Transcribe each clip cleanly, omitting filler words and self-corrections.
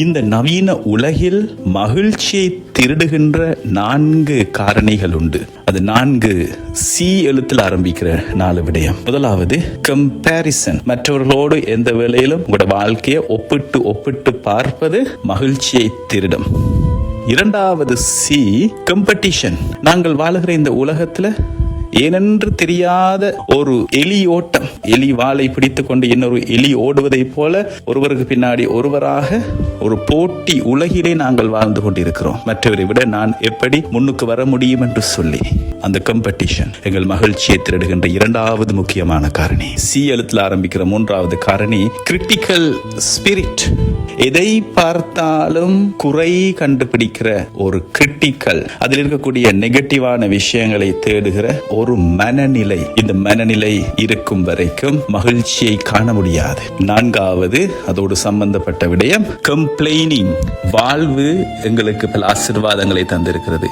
இந்த நவீன உலகில் மகிழ்ச்சியை திருடுகின்ற 4 காரணிகள் உண்டு. அது 4 C எழுத்தில் ஆரம்பிக்கிற 4 விடயம். முதலாவது கம்பேரிசன். மற்றவர்களோடு எந்த வேளையிலும் உங்களோட வாழ்க்கையை ஒப்பிட்டு பார்ப்பது மகிழ்ச்சியை திருடும். இரண்டாவது C காம்படிஷன். நாங்கள் வாழுகிற இந்த உலகத்துல ஏனென்று தெரியாத ஒரு எலி ஓட்டம், எலி வாளை பிடித்துக் கொண்டு இன்னொரு எலி ஓடுவதை போல ஒருவருக்கு பின்னாடி ஒருவராக ஒரு போட்டி உலகிலே நாங்கள் வாழ்ந்து கொண்டிருக்கிறோம். மற்றவரை விட நான் எப்படி முன்னுக்கு வர முடியும் என்று சொல்லி அந்த காம்படிஷன் எங்கள் மகிழ்ச்சியை திருடுகின்ற இரண்டாவது முக்கியமான காரணி. C எழுத்தில் ஆரம்பிக்கிற மூன்றாவது காரணி கிரிட்டிக்கல் ஸ்பிரிட். எதை பார்த்தாலும் குறை கண்டுபிடிக்கிற ஒரு கிரிட்டிக்கல், அதில் இருக்கக்கூடிய நெகட்டிவான விஷயங்களை தேடுகிற ஒரு மனநிலை. இந்த மனநிலை இருக்கும் வரைக்கும் மகிழ்ச்சியை காண முடியாது. நான்காவது அதோடு சம்பந்தப்பட்ட விடயம் கம்ப்ளைனிங். வாழ்வு எங்களுக்கு பல ஆசீர்வாதங்களை தந்திருக்கிறது,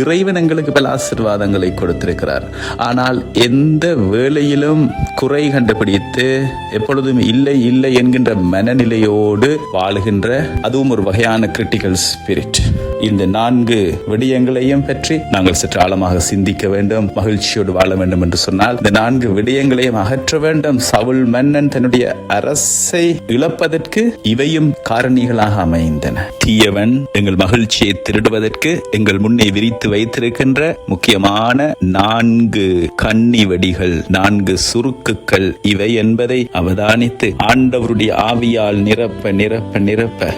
இறைவன் எங்களுக்கு பல ஆசீர்வாதங்களை கொடுத்திருக்கிறார். ஆனால் எந்த வேளையிலும் குறை கண்டுபிடித்து எப்பொழுதும் இல்லை இல்லை என்கின்ற மனநிலையோடு வாழுகின்ற, அதுவும் ஒரு வகையான கிரிட்டிக்கல் ஸ்பிரிட். இந்த 4 விடயங்களையும் பற்றி நாங்கள் சற்று ஆழமாக சிந்திக்க வேண்டும். மகிழ்ச்சியோடு வாழ வேண்டும் என்று சொன்னால் இந்த 4 விடயங்களையும் அகற்ற வேண்டும். சவுல் மன்னன் தன்னுடைய அரசை இழப்பதற்கு இவையும் காரணிகளாக அமைந்தன. தீயவன் எங்கள் மகிழ்ச்சியை திருடுவதற்கு எங்கள் முன்னே விரித்து வைத்திருக்கின்ற முக்கியமான 4 கண்ணி வெடிகள், 4 சுருக்குகள் இவை என்பதை அவதானித்து ஆண்டவருடைய ஆவியால் நிரப்ப நிரப்ப நிரப்ப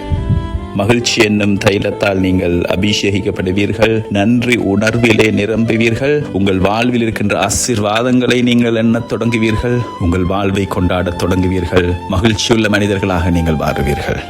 மகிழ்ச்சி என்னும் தைலத்தால் நீங்கள் அபிஷேகிக்கப்படுவீர்கள். நன்றி உணர்விலே நிரம்புவீர்கள். உங்கள் வாழ்வில் இருக்கின்ற ஆசீர்வாதங்களை நீங்கள் எண்ணத் தொடங்குவீர்கள். உங்கள் வாழ்வை கொண்டாடத் தொடங்குவீர்கள். மகிழ்ச்சியுள்ள மனிதர்களாக நீங்கள் மாறுவீர்கள்.